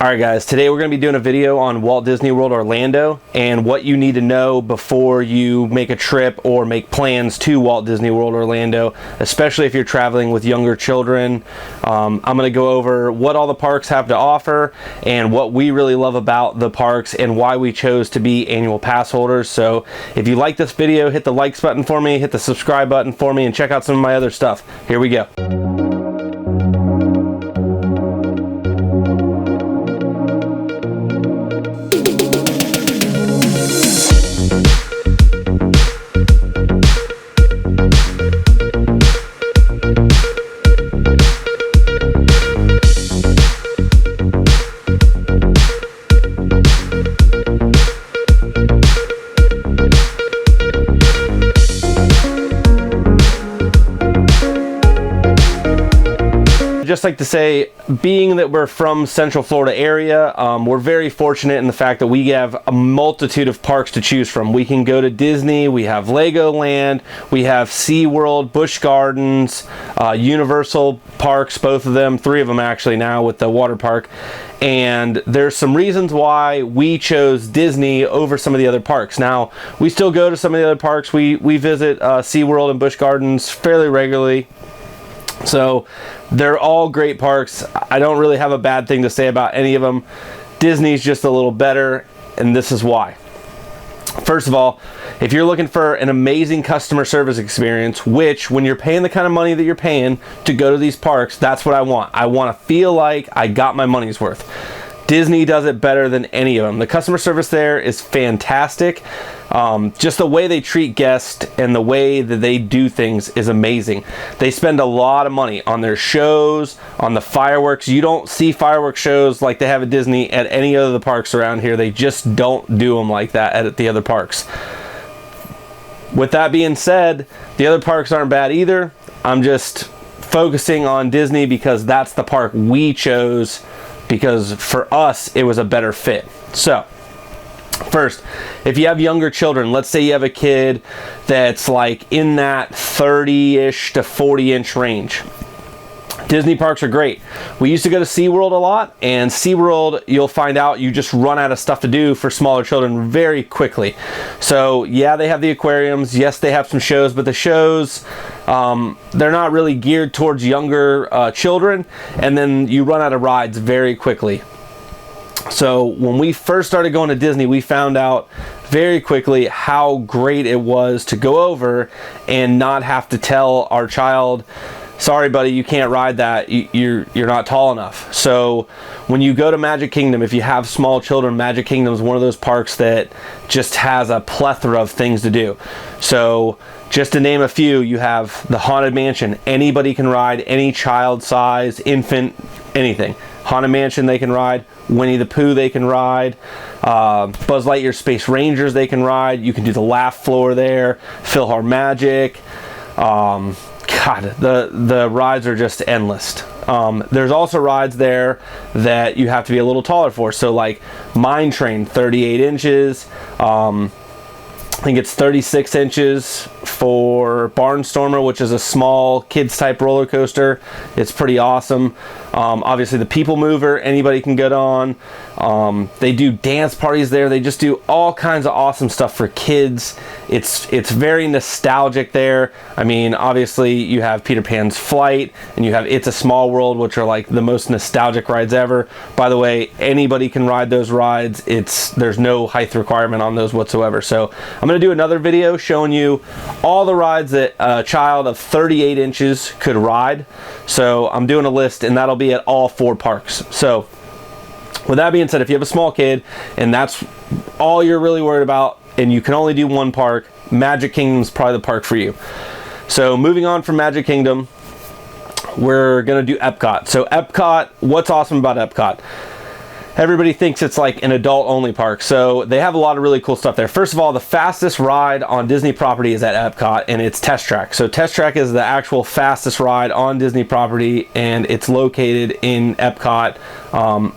Alright guys, today we're going to be doing a video on Walt Disney World Orlando and what you need to know before you make a trip or make plans to Walt Disney World Orlando, especially if you're traveling with younger children. I'm going to go over what all the parks have to offer and what we really love about the parks and why we chose to be annual pass holders. So if you like this video, hit the likes button for me, hit the subscribe button for me, and check out some of my other stuff. Here we go. Just like to say, being that we're from Central Florida area, we're very fortunate in the fact that we have a multitude of parks to choose from. We can go to Disney, we have Legoland, we have SeaWorld, Busch Gardens, Universal parks, both of them, three of them actually now with the water park. And there's some reasons why we chose Disney over some of the other parks. Now, we still go to some of the other parks. We visit SeaWorld and Busch Gardens fairly regularly. So they're all great parks. I don't really have a bad thing to say about any of them. Disney's just a little better, and this is why. First of all, if you're looking for an amazing customer service experience, which when you're paying the kind of money that you're paying to go to these parks, that's what I want. I want to feel like I got my money's worth. Disney does it better than any of them. The customer service there is fantastic. Just the way they treat guests and the way that they do things is amazing. They spend a lot of money on their shows, on the fireworks. You don't see fireworks shows like they have at Disney at any other parks around here. They just don't do them like that at the other parks. With that being said, the other parks aren't bad either. I'm just focusing on Disney because that's the park we chose, because for us it was a better fit. So first, if you have younger children, let's say you have a kid that's like in that 30-ish to 40-inch range, Disney parks are great. We used to go to SeaWorld a lot, and SeaWorld, you'll find out you just run out of stuff to do for smaller children very quickly. So yeah, they have the aquariums, yes they have some shows, but the shows, they're not really geared towards younger children, and then you run out of rides very quickly. So when we first started going to Disney, we found out very quickly how great it was to go over and not have to tell our child, sorry buddy, you can't ride that, you're not tall enough. So when you go to Magic Kingdom, if you have small children, Magic Kingdom is one of those parks that just has a plethora of things to do. So just to name a few, you have the Haunted Mansion. Anybody can ride, any child size, infant, anything. Haunted Mansion they can ride, Winnie the Pooh they can ride, Buzz Lightyear Space Rangers they can ride, you can do the Laugh Floor there, PhilharMagic. God, the rides are just endless. There's also rides there that you have to be a little taller for. So like Mine Train, 38 inches. I think it's 36 inches for Barnstormer, which is a small kids type roller coaster. It's pretty awesome. Obviously the People Mover, anybody can get on. They do dance parties there. They just do all kinds of awesome stuff for kids. It's very nostalgic there. I mean, obviously you have Peter Pan's Flight and you have It's a Small World, which are like the most nostalgic rides ever. By the way, anybody can ride those rides. There's no height requirement on those whatsoever. So I'm going to do another video showing you all the rides that a child of 38 inches could ride. So I'm doing a list, and that'll be at all four parks. So with that being said, if you have a small kid and that's all you're really worried about and you can only do one park, Magic Kingdom is probably the park for you. So moving on from Magic Kingdom, we're going to do Epcot. So Epcot, what's awesome about Epcot? Everybody thinks it's like an adult only park, so they have a lot of really cool stuff there. First of all, the fastest ride on Disney property is at Epcot, and it's Test Track. So Test Track is the actual fastest ride on Disney property, and it's located in Epcot.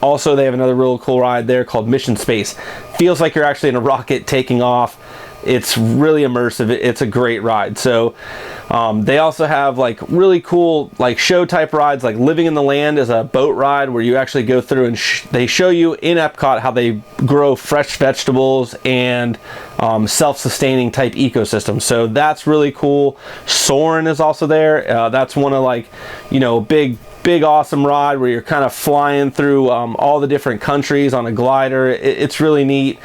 Also, they have another real cool ride there called Mission Space. Feels like you're actually in a rocket taking off. it's really immersive. It's a great ride. So they also have like really cool like show type rides, like Living in the Land is a boat ride where you actually go through and they show you in Epcot how they grow fresh vegetables and self-sustaining type ecosystem. So that's really cool. Soarin' is also there. That's one of like, you know, big awesome ride where you're kind of flying through all the different countries on a glider. It's really neat.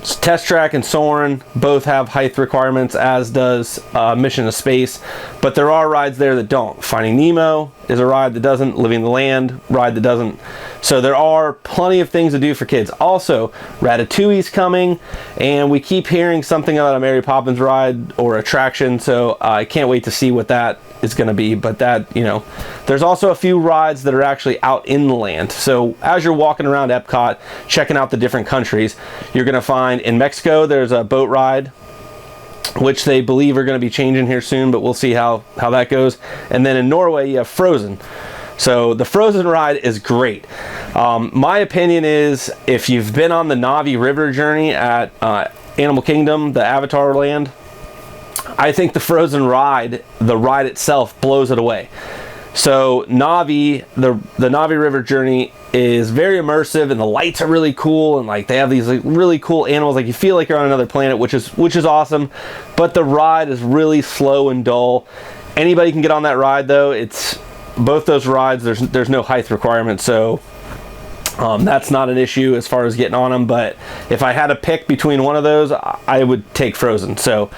Test Track and Soarin' both have height requirements, as does Mission to Space, but there are rides there that don't. Finding Nemo is a ride that doesn't. Living in the Land ride that doesn't. So there are plenty of things to do for kids. Also, Ratatouille's coming, and we keep hearing something about a Mary Poppins ride or attraction, so I can't wait to see what that is going to be. But that, you know, there's also a few rides that are actually out in the land. So as you're walking around Epcot checking out the different countries, you're going to find in Mexico there's a boat ride, which they believe are going to be changing here soon, but we'll see how that goes. And then in Norway you have Frozen. So the Frozen ride is great. My opinion is, if you've been on the Navi River journey at Animal Kingdom, the Avatar land, I think the Frozen ride, the ride itself, blows it away. So Navi, the Navi River journey is very immersive, and the lights are really cool, and like they have these like really cool animals, like you feel like you're on another planet, which is awesome. But the ride is really slow and dull. Anybody can get on that ride though. It's both those rides, there's no height requirement, so that's not an issue as far as getting on them. But if I had to pick between one of those, I would take Frozen. So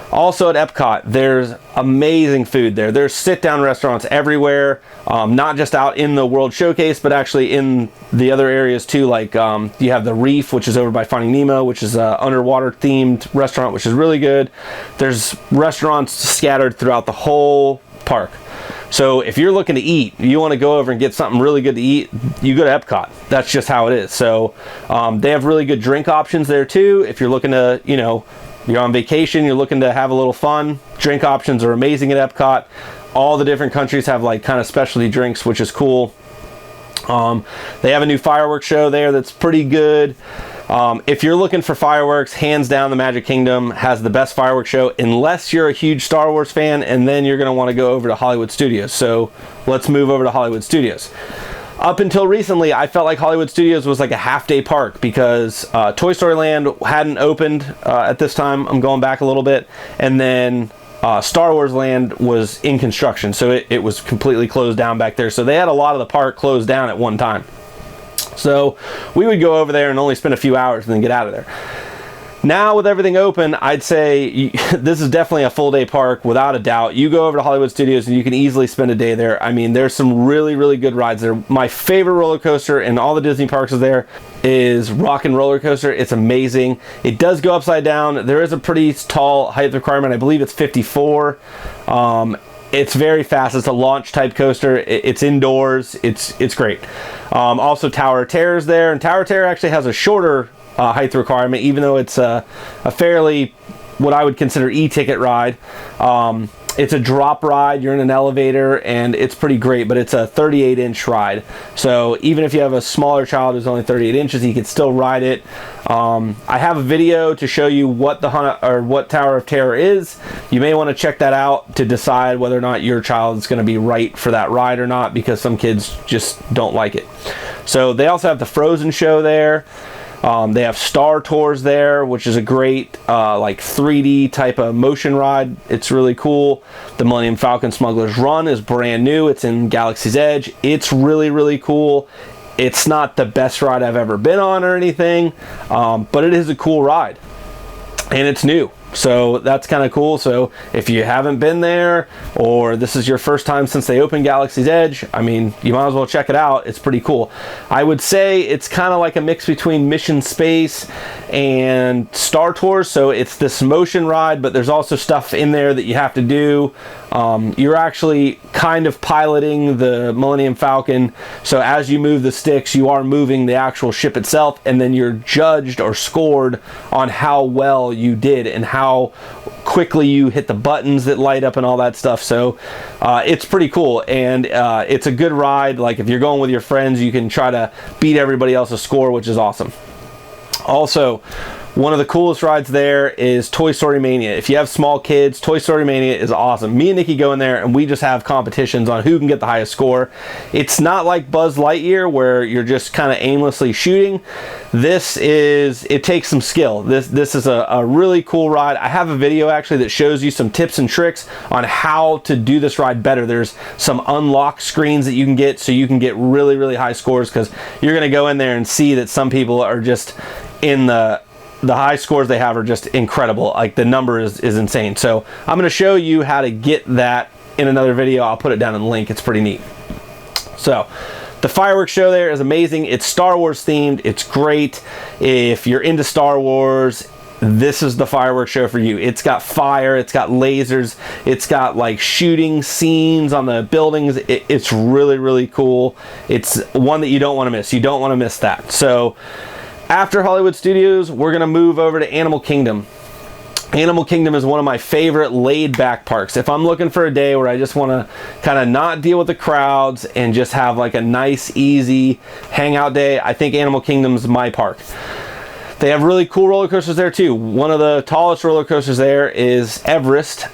also at Epcot, there's amazing food there. There's sit-down restaurants everywhere, not just out in the World Showcase, but actually in the other areas too. Like you have the Reef, which is over by Finding Nemo, which is an underwater themed restaurant, which is really good. There's restaurants scattered throughout the whole park. So if you're looking to eat, you want to go over and get something really good to eat, you go to Epcot. That's just how it is. So they have really good drink options there too. If you're looking to, you know, you're on vacation, you're looking to have a little fun, drink options are amazing at Epcot. All the different countries have like kind of specialty drinks, which is cool. They have a new fireworks show there that's pretty good. If you're looking for fireworks, hands down the Magic Kingdom has the best fireworks show, unless you're a huge Star Wars fan, and then you're going to want to go over to Hollywood Studios. So let's move over to Hollywood Studios. Up until recently, I felt like Hollywood Studios was like a half-day park because Toy Story Land hadn't opened at this time. I'm going back a little bit. And then Star Wars Land was in construction, so it was completely closed down back there. So they had a lot of the park closed down at one time. So we would go over there and only spend a few hours and then get out of there. Now with everything open, I'd say this is definitely a full day park without a doubt. You go over to Hollywood Studios and you can easily spend a day there. I mean, there's some really, really good rides there. My favorite roller coaster in all the Disney parks is there is Rock and Roller Coaster. It's amazing. It does go upside down. There is a pretty tall height requirement. I believe it's 54. It's very fast. It's a launch type coaster. It's indoors. It's great. Also Tower of Terror is there, and Tower of Terror actually has a shorter height requirement, even though it's a fairly, what I would consider, e-ticket ride. It's a drop ride. You're in an elevator, and it's pretty great, but it's a 38-inch ride. So even if you have a smaller child who's only 38 inches, he can still ride it. I have a video to show you what what Tower of Terror is. You may want to check that out to decide whether or not your child is going to be right for that ride or not, because some kids just don't like it. So they also have the Frozen show there. They have Star Tours there, which is a great like 3D type of motion ride. It's really cool. The Millennium Falcon Smuggler's Run is brand new. It's in Galaxy's Edge. It's really, really cool. It's not the best ride I've ever been on or anything, but it is a cool ride, and it's new. So that's kind of cool. So if you haven't been there, or this is your first time since they opened Galaxy's Edge, I mean, you might as well check it out. It's pretty cool. I would say it's kind of like a mix between Mission Space and Star Tours. So it's this motion ride, but there's also stuff in there that you have to do. You're actually kind of piloting the Millennium Falcon. So as you move the sticks, you are moving the actual ship itself, and then you're judged or scored on how well you did and how quickly you hit the buttons that light up and all that stuff. So it's pretty cool, and it's a good ride. Like if you're going with your friends, you can try to beat everybody else's score, which is awesome. Also, One of the coolest rides there is Toy Story Mania. If you have small kids, Toy Story Mania is awesome. Me and Nikki go in there and we just have competitions on who can get the highest score. It's not like Buzz Lightyear where you're just kind of aimlessly shooting. It takes some skill. This is a really cool ride. I have a video actually that shows you some tips and tricks on how to do this ride better. There's some unlock screens that you can get so you can get really, really high scores, because you're going to go in there and see that some people are just in the high scores they have are just incredible. Like, the number is insane. So I'm going to show you how to get that in another video. I'll put it down in the link. It's pretty neat. So the fireworks show there is amazing. It's Star Wars themed. It's great. If you're into Star Wars, this is the fireworks show for you. It's got fire, it's got lasers, it's got like shooting scenes on the buildings. It's really, really cool. It's one that you don't want to miss. You don't want to miss that. So after Hollywood Studios, we're going to move over to Animal Kingdom. Animal Kingdom is one of my favorite laid-back parks. If I'm looking for a day where I just want to kind of not deal with the crowds and just have like a nice, easy hangout day, I think Animal Kingdom's my park. They have really cool roller coasters there too. One of the tallest roller coasters there is Everest.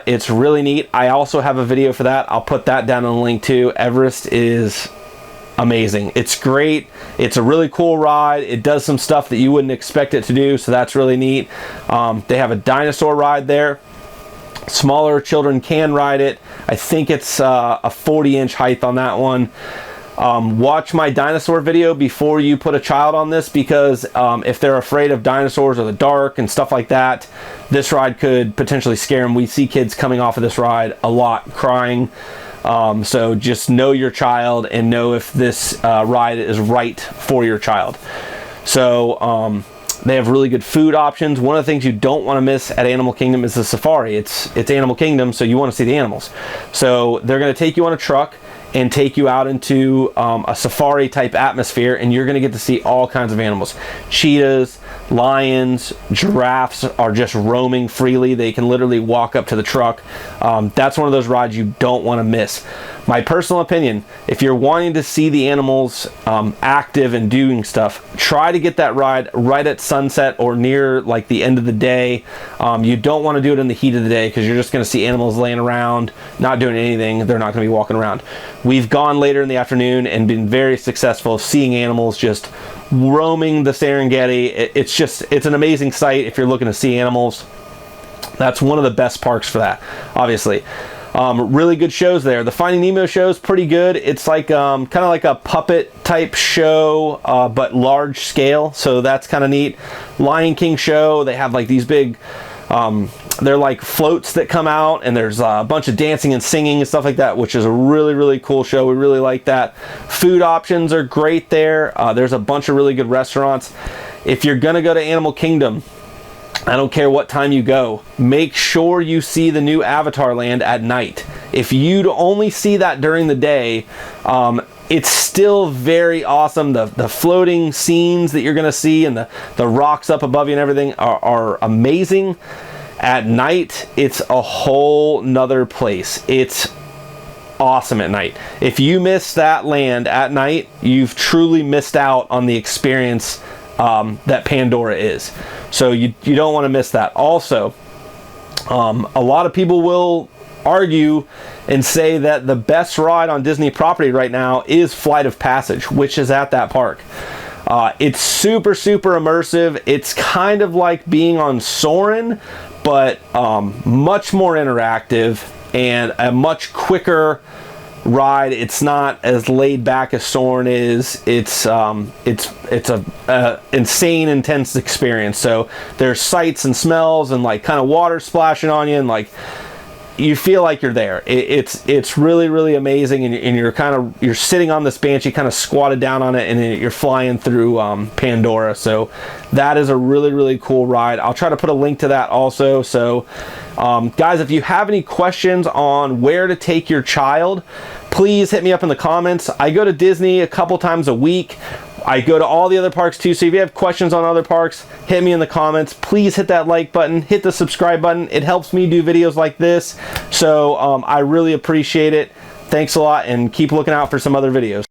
It's really neat. I also have a video for that. I'll put that down in the link too. Everest is amazing. It's great. It's a really cool ride. It does some stuff that you wouldn't expect it to do, so that's really neat. They have a dinosaur ride there. Smaller children can ride it. I think it's a 40-inch height on that one. Watch my dinosaur video before you put a child on this, because if they're afraid of dinosaurs or the dark and stuff like that, this ride could potentially scare them. We see kids coming off of this ride a lot crying. So just know your child and know if this ride is right for your child. So they have really good food options. One of the things you don't want to miss at Animal Kingdom is the safari. It's Animal Kingdom, so you want to see the animals. So they're going to take you on a truck and take you out into a safari type atmosphere, and you're going to get to see all kinds of animals. Cheetahs, lions, giraffes are just roaming freely. They can literally walk up to the truck. That's one of those rides you don't want to miss. My personal opinion, if you're wanting to see the animals active and doing stuff, try to get that ride right at sunset or near like the end of the day. You don't want to do it in the heat of the day, because you're just going to see animals laying around, not doing anything. They're not going to be walking around. We've gone later in the afternoon and been very successful seeing animals just roaming the Serengeti. It's an amazing sight if you're looking to see animals. That's one of the best parks for that, obviously. Really good shows there. The Finding Nemo show is pretty good. It's like kind of like a puppet type show, but large scale, so that's kind of neat. Lion King show, they have like these big they're like floats that come out, and there's a bunch of dancing and singing and stuff like that, which is a really, really cool show. We really like that. Food options are great there. There's a bunch of really good restaurants. If you're gonna go to Animal Kingdom, I don't care what time you go, make sure you see the new Avatar Land at night. If you'd only see that during the day, it's still very awesome. The floating scenes that you're going to see and the rocks up above you and everything are amazing. At night, it's a whole nother place. It's awesome at night. If you miss that land at night, you've truly missed out on the experience that Pandora is. So you don't want to miss that. Also, a lot of people will argue and say that the best ride on Disney property right now is Flight of Passage, which is at that park. It's super, super immersive. It's kind of like being on Soarin', but much more interactive and a much quicker ride. It's not as laid back as Soarin' is. It's a insane, intense experience. So there's sights and smells and like kind of water splashing on you, and like you feel like you're there. It's really, really amazing, and you're sitting on this Banshee, kind of squatted down on it, and you're flying through Pandora. So that is a really, really cool ride. I'll try to put a link to that also. So guys, if you have any questions on where to take your child, please hit me up in the comments. I go to Disney a couple times a week. I go to all the other parks too, so if you have questions on other parks, hit me in the comments. Please hit that like button, hit the subscribe button. It helps me do videos like this, so I really appreciate it. Thanks a lot, and keep looking out for some other videos.